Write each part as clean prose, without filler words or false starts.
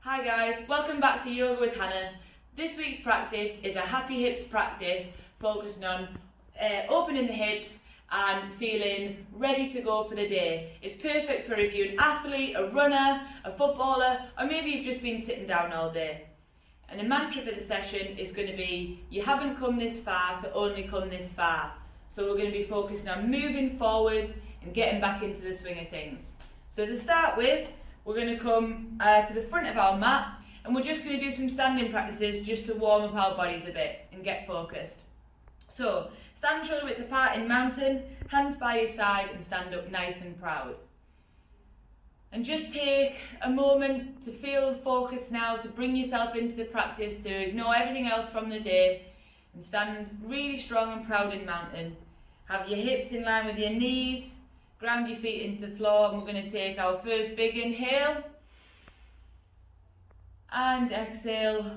Hi guys, welcome back to Yoga with Hannah. This week's practice is a happy hips practice focusing on opening the hips and feeling ready to go for the day. It's perfect for if you're an athlete, a runner, a footballer, or maybe you've just been sitting down all day. And the mantra for the session is going to be, you haven't come this far to only come this far. So we're going to be focusing on moving forward and getting back into the swing of things. So to start with, we're going to come to the front of our mat and we're just going to do some standing practices just to warm up our bodies a bit and get focused. So, stand shoulder width apart in mountain, hands by your side and stand up nice and proud. And just take a moment to feel focused now, to bring yourself into the practice, to ignore everything else from the day and stand really strong and proud in mountain. Have your hips in line with your knees. Ground your feet into the floor and we're going to take our first big inhale and exhale,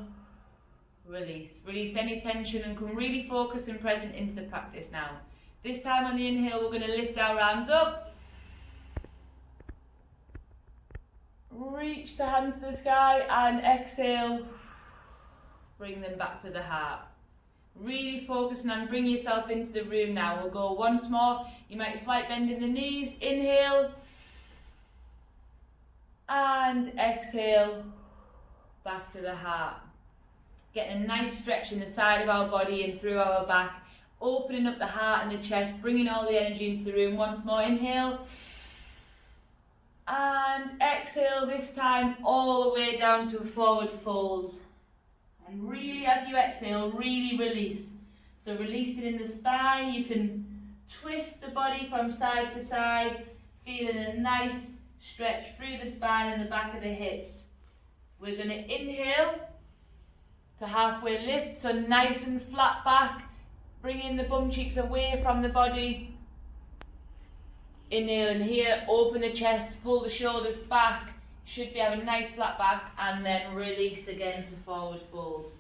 release. Release any tension and come really focused and present into the practice now. This time on the inhale we're going to lift our arms up, reach the hands to the sky and exhale, bring them back to the heart. Really focusing on bring yourself into the room now. We'll go once more. You might slight bend in the knees. Inhale. And exhale. Back to the heart. Getting a nice stretch in the side of our body and through our back. Opening up the heart and the chest. Bringing all the energy into the room. Once more. Inhale. And exhale. This time all the way down to a forward fold. And really, as you exhale, really release. So release it in the spine. You can twist the body from side to side, feeling a nice stretch through the spine and the back of the hips. We're going to inhale to halfway lift, so nice and flat back, bringing the bum cheeks away from the body. Inhale in here, open the chest, pull the shoulders back. Should be having a nice flat back and then release again to forward fold.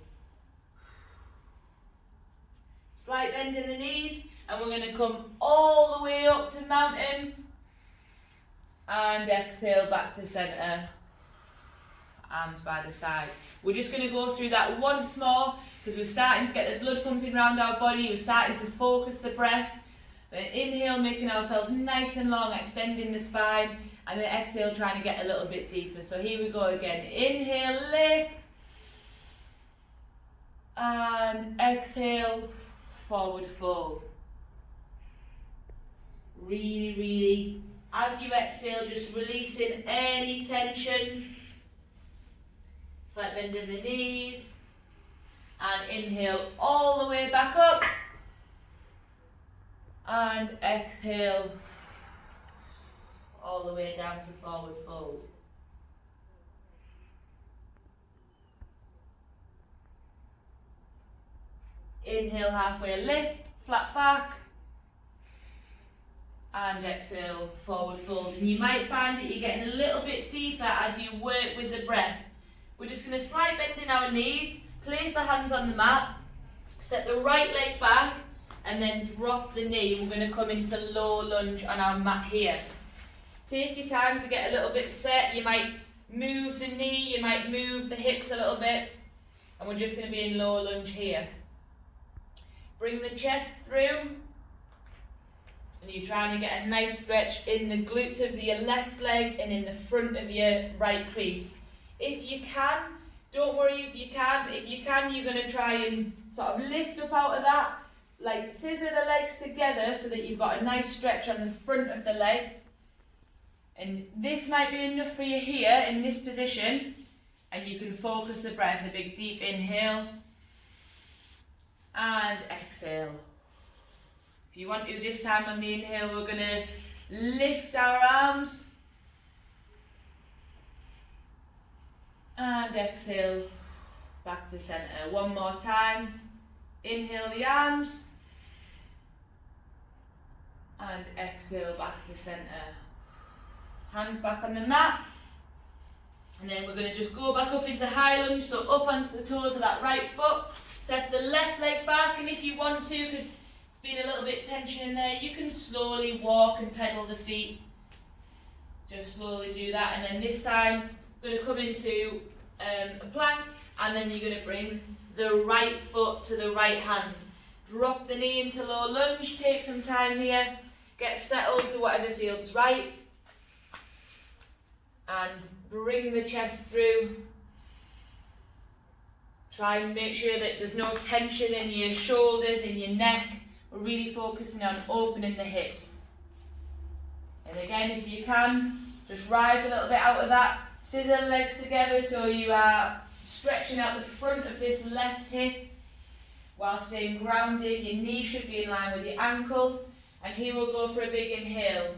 Slight bend in the knees and we're going to come all the way up to mountain and exhale back to centre. Arms by the side. We're just going to go through that once more because we're starting to get the blood pumping around our body. We're starting to focus the breath. Then inhale, making ourselves nice and long, extending the spine. And then exhale, trying to get a little bit deeper. So here we go again. Inhale, lift. And exhale, forward fold. Really, really, as you exhale, just releasing any tension. Slight bend in the knees. And inhale all the way back up. And exhale all the way down to forward fold. Inhale, halfway lift, flat back. And exhale, forward fold. And you might find that you're getting a little bit deeper as you work with the breath. We're just going to slight bend in our knees, place the hands on the mat, step the right leg back, and then drop the knee. We're going to come into low lunge on our mat here. Take your time to get a little bit set. You might move the knee, you might move the hips a little bit. And we're just going to be in low lunge here. Bring the chest through. And you're trying to get a nice stretch in the glutes of your left leg and in the front of your right crease. If you can, don't worry if you can't. If you can, you're going to try and sort of lift up out of that. Like scissor the legs together so that you've got a nice stretch on the front of the leg. And this might be enough for you here in this position. And you can focus the breath. A big deep inhale. And exhale. If you want to, this time on the inhale, we're going to lift our arms. And exhale. back to centre. One more time. Inhale the arms. And exhale back to centre. Hands back on the mat. And then we're going to just go back up into high lunge, so up onto the toes of that right foot. Step the left leg back, and if you want to, because it's been a little bit tension in there, you can slowly walk and pedal the feet. Just slowly do that, and then this time we're going to come into a plank, and then you're going to bring the right foot to the right hand. Drop the knee into low lunge, take some time here, get settled to whatever feels right, and bring the chest through. Try and make sure that there's no tension in your shoulders, in your neck. We're really focusing on opening the hips. And again, if you can, just rise a little bit out of that. Scissor the legs together so you are stretching out the front of this left hip while staying grounded. Your knee should be in line with your ankle. And here we'll go for a big inhale.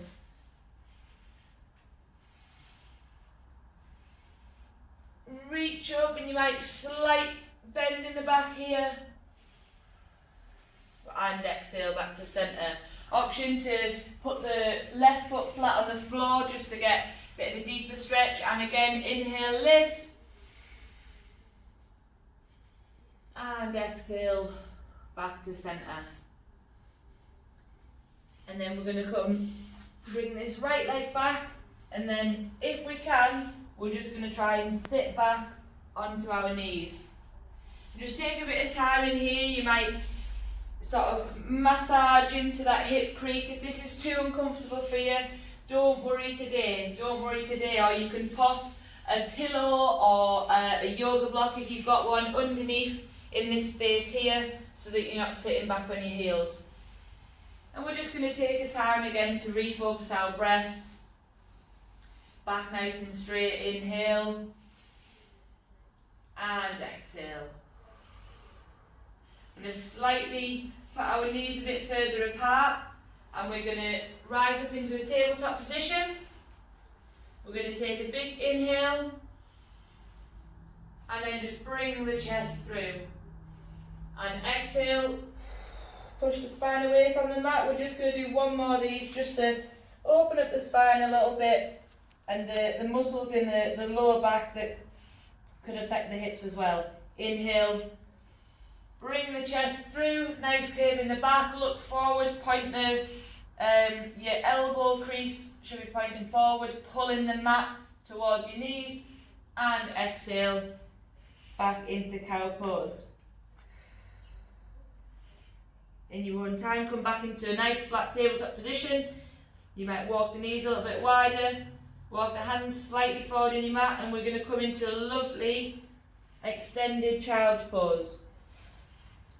Reach up, and you might slight bend in the back here. And exhale back to centre. Option to put the left foot flat on the floor just to get a bit of a deeper stretch. And again, inhale, lift. And exhale back to centre. And then we're going to bring this right leg back. And then if we can, we're just going to try and sit back onto our knees. Just take a bit of time in here. You might sort of massage into that hip crease. If this is too uncomfortable for you, don't worry today. Don't worry today. Or you can pop a pillow or a yoga block if you've got one underneath in this space here so that you're not sitting back on your heels. And we're just going to take a time again to refocus our breath. Back nice and straight, inhale. And exhale. We're going to slightly put our knees a bit further apart, and we're going to rise up into a tabletop position. We're going to take a big inhale, and then just bring the chest through. And exhale, push the spine away from the mat. We're just going to do one more of these just to open up the spine a little bit, and the muscles in the lower back that could affect the hips as well. Inhale. Bring the chest through, nice curve in the back, look forward, point your elbow crease should be pointing forward, pulling the mat towards your knees, and exhale, back into cow pose. In your own time, come back into a nice flat tabletop position. You might walk the knees a little bit wider, walk the hands slightly forward in your mat, and we're going to come into a lovely extended child's pose.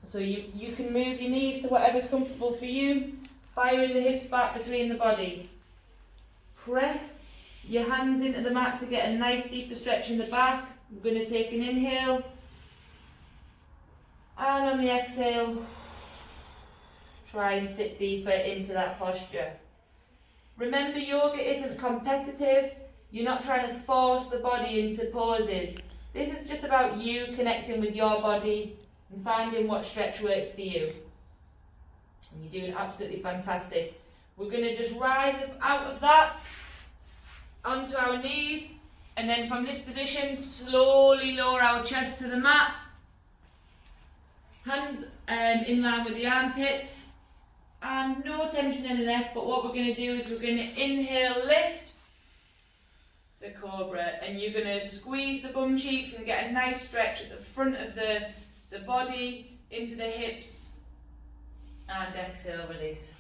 So you can move your knees to whatever's comfortable for you, firing the hips back between the body. Press your hands into the mat to get a nice deeper stretch in the back. We're going to take an inhale, and on the exhale, try and sit deeper into that posture. Remember, yoga isn't competitive. You're not trying to force the body into poses. This is just about you connecting with your body and finding what stretch works for you. And you're doing absolutely fantastic. We're going to just rise up out of that onto our knees, and then from this position slowly lower our chest to the mat. Hands in line with the armpits, and no tension in the neck. But what we're going to do is we're going to inhale, lift to cobra, and you're going to squeeze the bum cheeks and get a nice stretch at the front of the body into the hips, and exhale, release.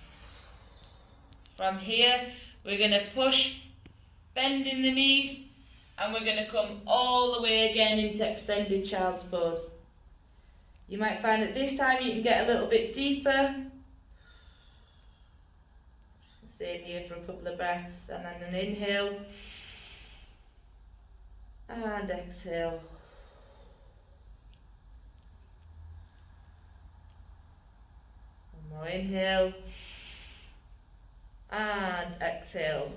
From here, we're going to push, bend in the knees, and we're going to come all the way again into extended child's pose. You might find that this time you can get a little bit deeper. Stay here for a couple of breaths, and then an inhale, and exhale. One more inhale, and exhale.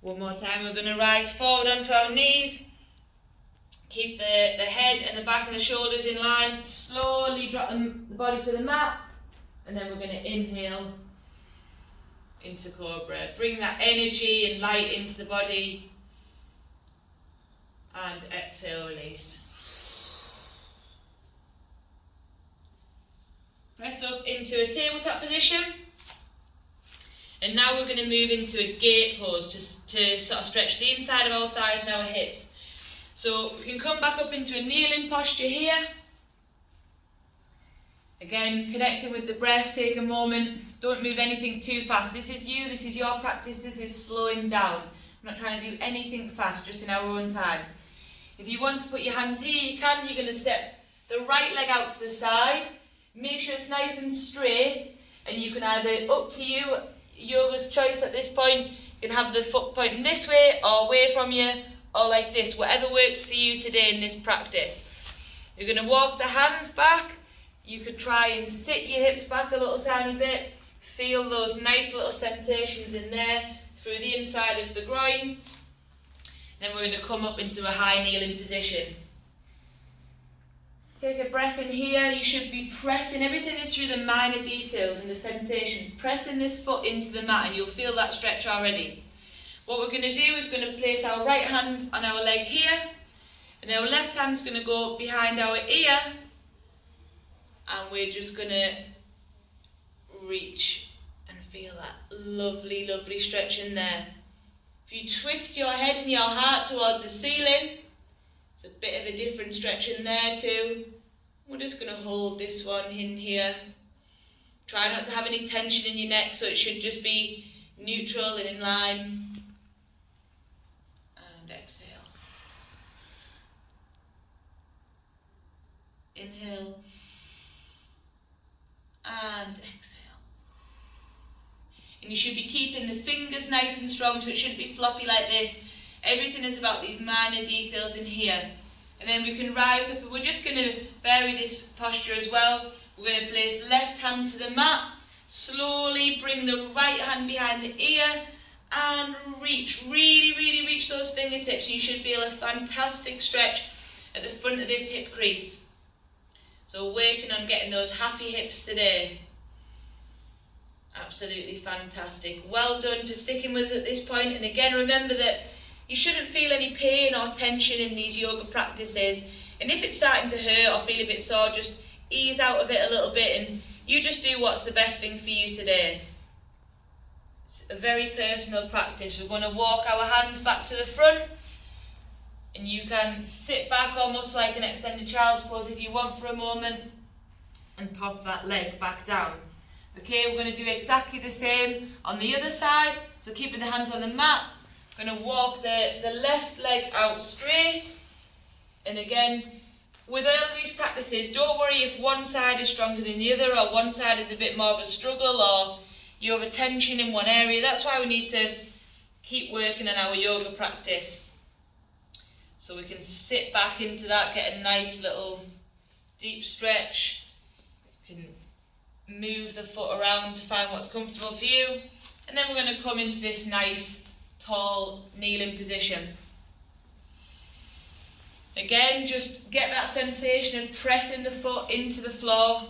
One more time, we're going to rise forward onto our knees. Keep the head and the back and the shoulders in line. Slowly drop the body to the mat. And then we're going to inhale into Cobra. Bring that energy and light into the body. And exhale, release. Press up into a tabletop position. And now we're going to move into a gate pose to sort of stretch the inside of our thighs and our hips. So we can come back up into a kneeling posture here. Again, connecting with the breath, take a moment. Don't move anything too fast. This is you, this is your practice, this is slowing down. I'm not trying to do anything fast, just in our own time. If you want to put your hands here, you can. You're going to step the right leg out to the side. Make sure it's nice and straight. And you can either, up to you, yoga's choice at this point, you can have the foot pointing this way or away from you or like this, whatever works for you today in this practice. You're going to walk the hands back. You could try and sit your hips back a little tiny bit. Feel those nice little sensations in there through the inside of the groin. Then we're going to come up into a high kneeling position. Take a breath in here. You should be pressing, everything is through the minor details and the sensations. Pressing this foot into the mat and you'll feel that stretch already. What we're going to do is going to place our right hand on our leg here. And our left hand's going to go behind our ear. And we're just going to reach and feel that lovely, lovely stretch in there. If you twist your head and your heart towards the ceiling, it's a bit of a different stretch in there too. We're just going to hold this one in here. Try not to have any tension in your neck, so it should just be neutral and in line. And exhale. Inhale. And exhale. And you should be keeping the fingers nice and strong, so it shouldn't be floppy like this. Everything is about these minor details in here. And then we can rise up, and we're just going to vary this posture as well. We're going to place left hand to the mat. Slowly bring the right hand behind the ear and reach. Really, really reach those fingertips. You should feel a fantastic stretch at the front of this hip crease. So working on getting those happy hips today. Absolutely fantastic. Well done for sticking with us at this point. And again, remember that you shouldn't feel any pain or tension in these yoga practices. And if it's starting to hurt or feel a bit sore, just ease out of it a little bit and you just do what's the best thing for you today. It's a very personal practice. We're going to walk our hands back to the front. And you can sit back almost like an extended child's pose if you want for a moment. And pop that leg back down. Okay, we're going to do exactly the same on the other side. So keeping the hands on the mat. Going to walk the left leg out straight. And again, with all these practices, don't worry if one side is stronger than the other or one side is a bit more of a struggle or you have a tension in one area. That's why we need to keep working on our yoga practice. So we can sit back into that, get a nice little deep stretch. You can move the foot around to find what's comfortable for you. And then we're going to come into this nice tall kneeling position. Again, just get that sensation of pressing the foot into the floor,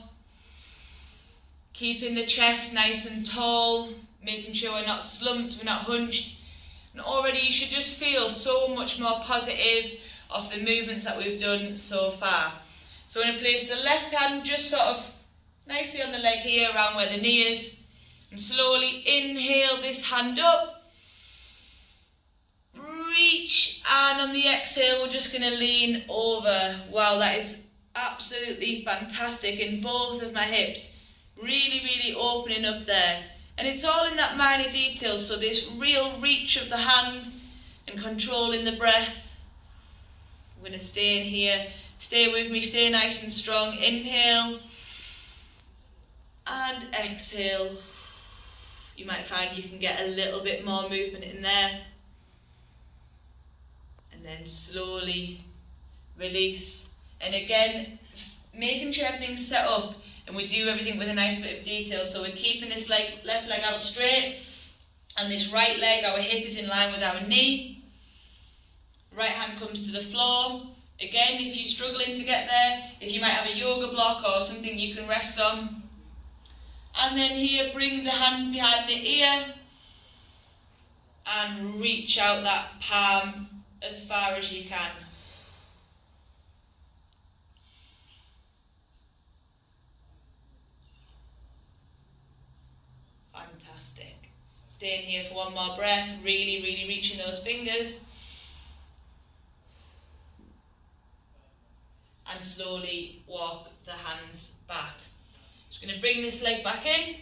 keeping the chest nice and tall, making sure we're not slumped, we're not hunched. And already you should just feel so much more positive of the movements that we've done so far. So we're going to place the left hand just sort of nicely on the leg here, around where the knee is, and slowly inhale this hand up. Reach, and on the exhale we're just going to lean over. Wow, that is absolutely fantastic in both of my hips. Really, really opening up there. And it's all in that minor detail, so this real reach of the hand and controlling the breath. I'm going to stay in here. Stay with me, stay nice and strong. Inhale and exhale. You might find you can get a little bit more movement in there. And then slowly release. And again, making sure everything's set up and we do everything with a nice bit of detail. So we're keeping this left leg out straight. And this right leg, our hip is in line with our knee. Right hand comes to the floor. Again, if you're struggling to get there, if you might have a yoga block or something you can rest on. And then here, bring the hand behind the ear and reach out that palm as far as you can. Fantastic. Staying here for one more breath, really, really reaching those fingers. And slowly walk the hands back. Just going to bring this leg back in.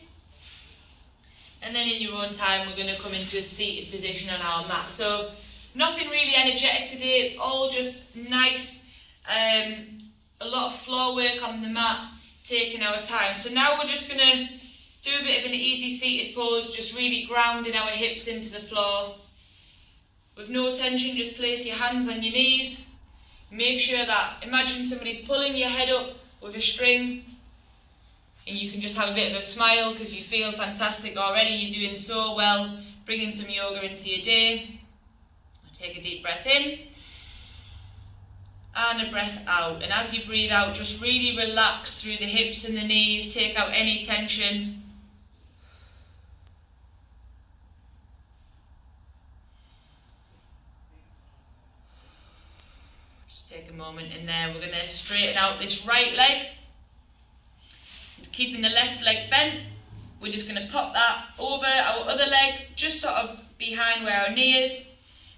And then in your own time, we're going to come into a seated position on our mat. So nothing really energetic today. It's all just nice. A lot of floor work on the mat, taking our time. So now we're just going to do a bit of an easy seated pose, just really grounding our hips into the floor. With no tension, just place your hands on your knees. Make sure that, imagine somebody's pulling your head up with a string, and you can just have a bit of a smile because you feel fantastic already. You're doing so well, bringing some yoga into your day. Take a deep breath in and a breath out. And as you breathe out, just really relax through the hips and the knees. Take out any tension. Take a moment in there. We're going to straighten out this right leg. Keeping the left leg bent, we're just going to pop that over our other leg, just sort of behind where our knee is.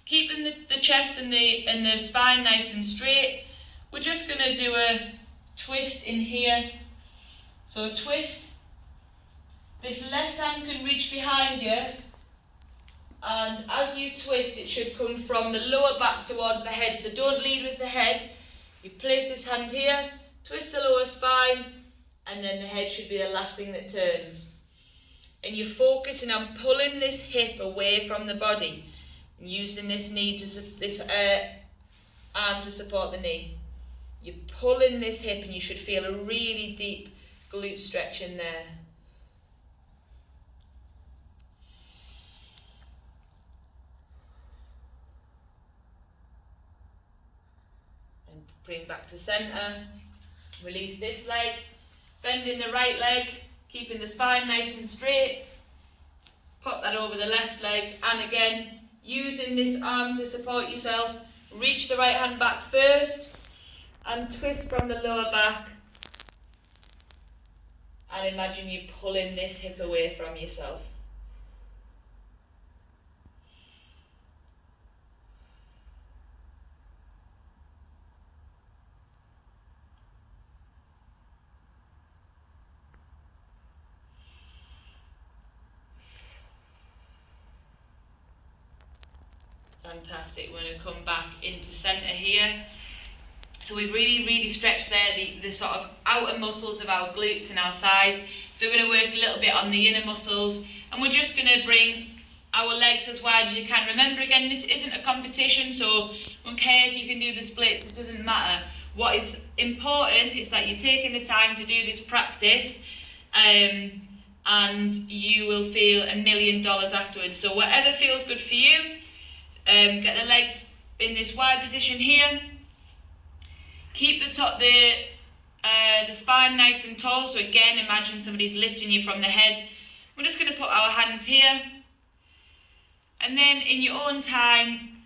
Keeping the chest and the spine nice and straight. We're just going to do a twist in here. So a twist. This left hand can reach behind you. And as you twist, it should come from the lower back towards the head. So don't lead with the head. You place this hand here, twist the lower spine, and then the head should be the last thing that turns. And you're focusing on pulling this hip away from the body, and using this knee this arm to support the knee. You're pulling this hip, and you should feel a really deep glute stretch in there. Bring back to centre, release this leg, bending the right leg, keeping the spine nice and straight, pop that over the left leg, and again, using this arm to support yourself, reach the right hand back first, and twist from the lower back, and imagine you pulling this hip away from yourself. Fantastic. We're going to come back into centre here. So we've really stretched there the sort of outer muscles of our glutes and our thighs. So we're going to work a little bit on the inner muscles, and we're just going to bring our legs as wide as you can. Remember, again, this isn't a competition, so don't care if you can do the splits, it doesn't matter. What is important is that you're taking the time to do this practice, and you will feel $1 million afterwards. So whatever feels good for you. Get the legs in this wide position here. Keep the spine nice and tall. So again, imagine somebody's lifting you from the head. We're just going to put our hands here. And then in your own time,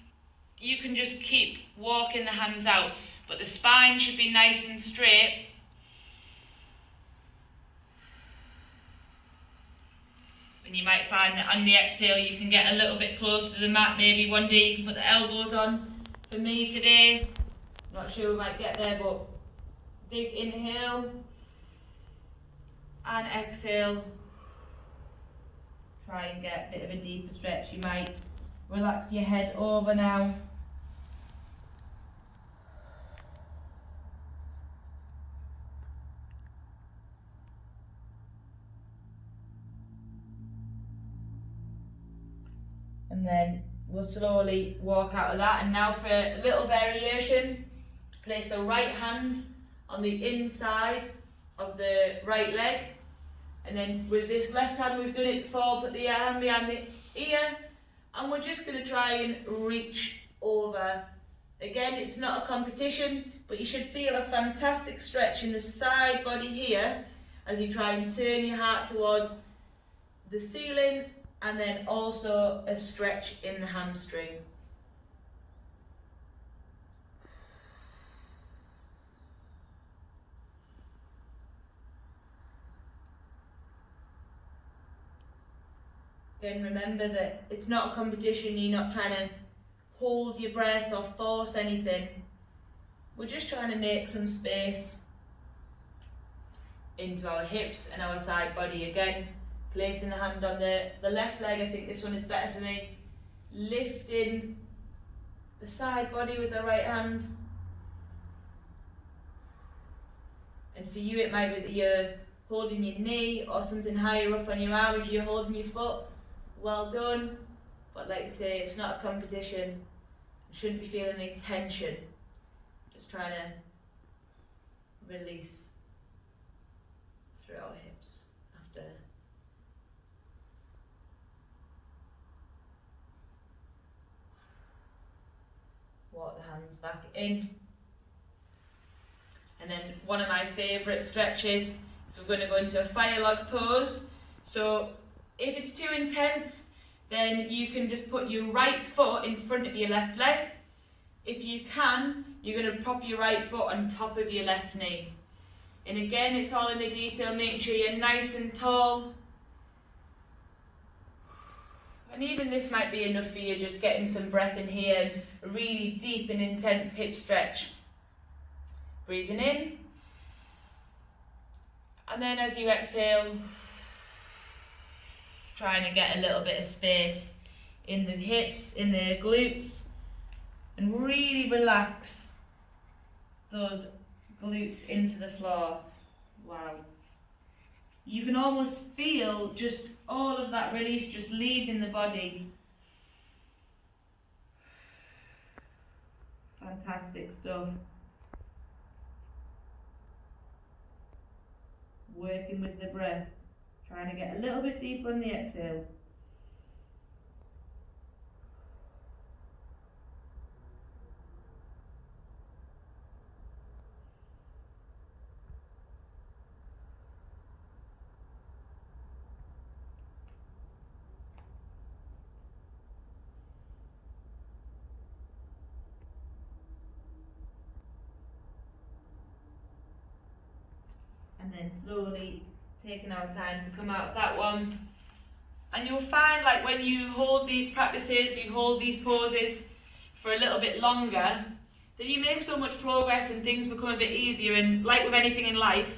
you can just keep walking the hands out. But the spine should be nice and straight. And you might find that on the exhale you can get a little bit closer to the mat. Maybe one day you can put the elbows on. For me today, not sure we might get there, but big inhale and exhale. Try and get a bit of a deeper stretch. You might relax your head over now. And then we'll slowly walk out of that. And now for a little variation, place the right hand on the inside of the right leg. And then with this left hand, we've done it before, put the hand behind the ear, and we're just going to try and reach over. Again, it's not a competition, but you should feel a fantastic stretch in the side body here as you try and turn your heart towards the ceiling, and then also a stretch in the hamstring. Again, remember that it's not a competition, you're not trying to hold your breath or force anything. We're just trying to make some space into our hips and our side body. Again, placing the hand on the left leg, I think this one is better for me. Lifting the side body with the right hand. And for you it might be that you're holding your knee or something higher up on your arm. If you're holding your foot, well done. But like I say, it's not a competition. You shouldn't be feeling any tension. Just trying to release through our hips after. Walk the hands back in. And then one of my favourite stretches, so we're going to go into a fire log pose. So if it's too intense, then you can just put your right foot in front of your left leg. If you can, you're going to prop your right foot on top of your left knee. And again, it's all in the detail, making sure you're nice and tall. And even this might be enough for you, just getting some breath in here, and a really deep and intense hip stretch. Breathing in. And then as you exhale, trying to get a little bit of space in the hips, in the glutes, and really relax those glutes into the floor. Wow. You can almost feel just all of that release just leaving the body. Fantastic stuff. Working with the breath, trying to get a little bit deeper on the exhale. And then slowly taking our time to come out of that one. And you'll find, like, when you hold these practices, you hold these poses for a little bit longer, that you make so much progress and things become a bit easier. And like with anything in life,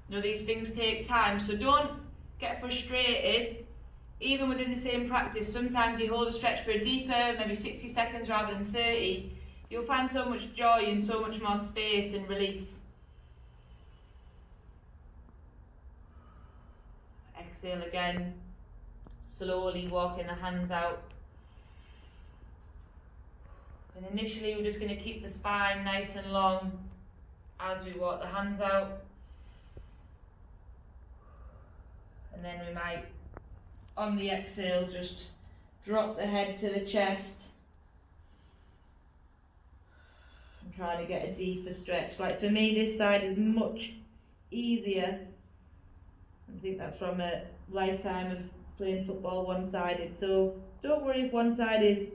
you know, these things take time. So don't get frustrated, even within the same practice. Sometimes you hold a stretch for a deeper, maybe 60 seconds rather than 30. You'll find so much joy and so much more space and release. Exhale again, slowly walking the hands out. And initially we're just going to keep the spine nice and long as we walk the hands out. And then we might, on the exhale, just drop the head to the chest and try to get a deeper stretch. Like for me, this side is much easier. I think that's from a lifetime of playing football one-sided. So don't worry if one side is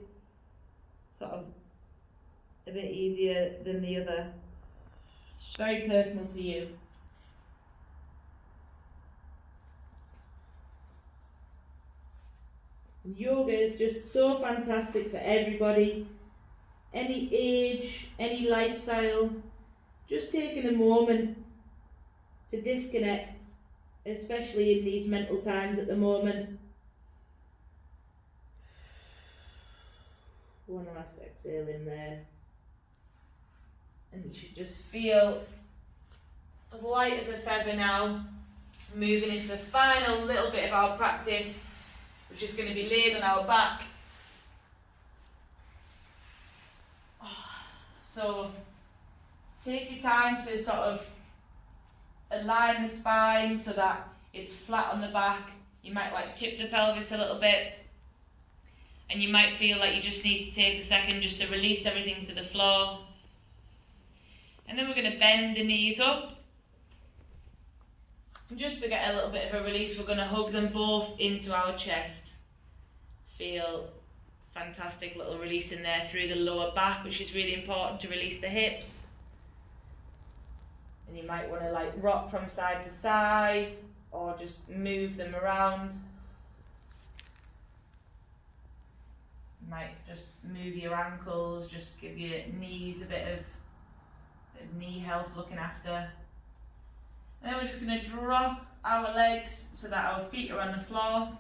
sort of a bit easier than the other. It's very personal to you. Yoga is just so fantastic for everybody, any age, any lifestyle. Just taking a moment to disconnect, especially in these mental times at the moment. One last exhale in there. And you should just feel as light as a feather now, moving into the final little bit of our practice, which is going to be laid on our back. So take your time to sort of align the spine so that it's flat on the back. You might like tip the pelvis a little bit. And you might feel like you just need to take a second just to release everything to the floor. And then we're going to bend the knees up. And just to get a little bit of a release, we're going to hug them both into our chest. Feel fantastic little release in there through the lower back, which is really important to release the hips. And you might want to like rock from side to side or just move them around. You might just move your ankles, just give your knees a bit of knee health looking after. And then we're just going to drop our legs so that our feet are on the floor.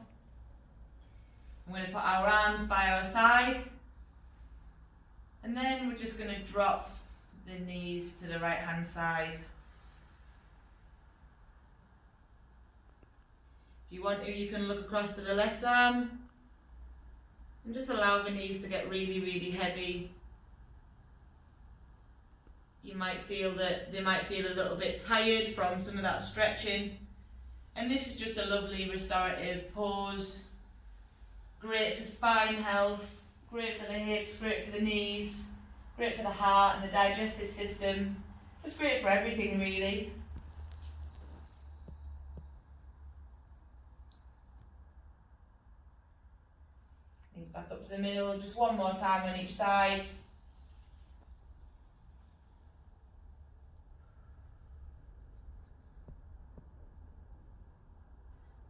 I'm going to put our arms by our side. And then we're just going to drop the knees to the right hand side. If you want to, you can look across to the left arm. And just allow the knees to get really, really heavy. You might feel that they might feel a little bit tired from some of that stretching. And this is just a lovely restorative pose. Great for spine health, great for the hips, great for the knees, great for the heart and the digestive system. Just great for everything really. Knees back up to the middle, just one more time on each side.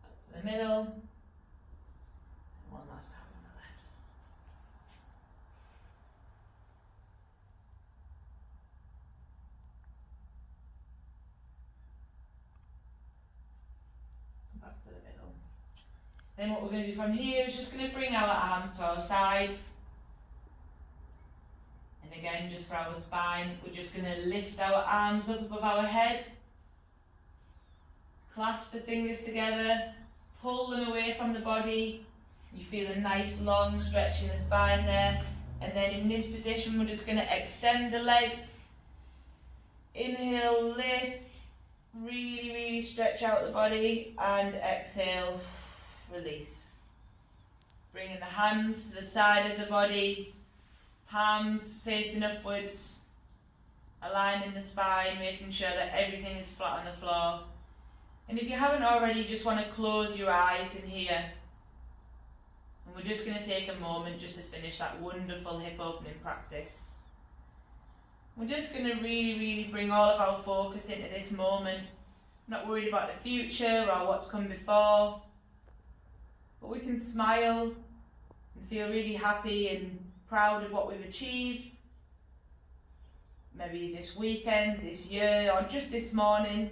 Back to the middle. And one last time on the left. Back to the middle. Then what we're going to do from here is just going to bring our arms to our side. And again, just for our spine, we're just going to lift our arms up above our head. Clasp the fingers together, pull them away from the body. You feel a nice long stretch in the spine there. And then in this position, we're just going to extend the legs. Inhale, lift, really, really stretch out the body, and exhale, release. Bringing the hands to the side of the body, palms facing upwards, aligning the spine, making sure that everything is flat on the floor. And if you haven't already, you just want to close your eyes in here. And we're just going to take a moment just to finish that wonderful hip opening practice. We're just going to really, really bring all of our focus into this moment. Not worried about the future or what's come before. But we can smile and feel really happy and proud of what we've achieved. Maybe this weekend, this year, or just this morning.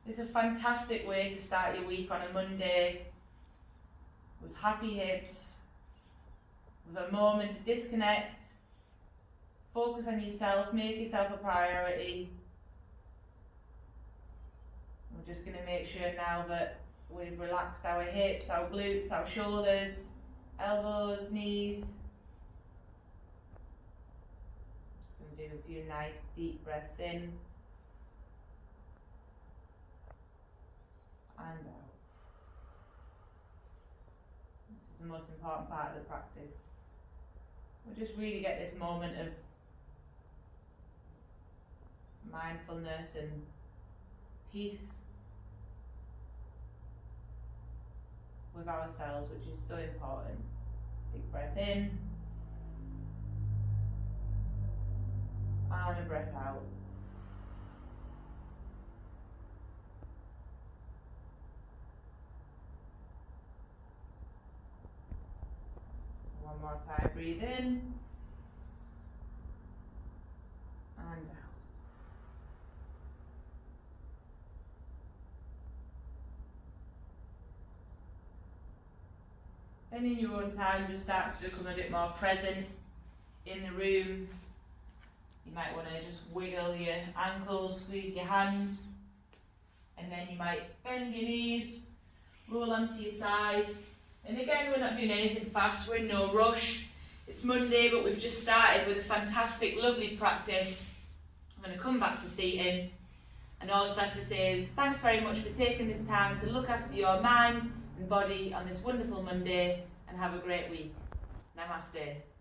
It's a fantastic way to start your week on a Monday with happy hips, with a moment to disconnect, focus on yourself, make yourself a priority. We're just going to make sure now that we've relaxed our hips, our glutes, our shoulders, elbows, knees. Just going to do a few nice deep breaths in and out. This is the most important part of the practice. We'll just really get this moment of mindfulness and peace with ourselves, which is so important. Big breath in and a breath out. One more time, breathe in and out. And in your own time, just start to become a bit more present in the room. You might want to just wiggle your ankles, squeeze your hands, and then you might bend your knees, roll onto your side. And again, we're not doing anything fast, we're in no rush. It's Monday, but we've just started with a fantastic, lovely practice. I'm going to come back to seating, and all I have to say is thanks very much for taking this time to look after your mind and body on this wonderful Monday, and have a great week. Namaste.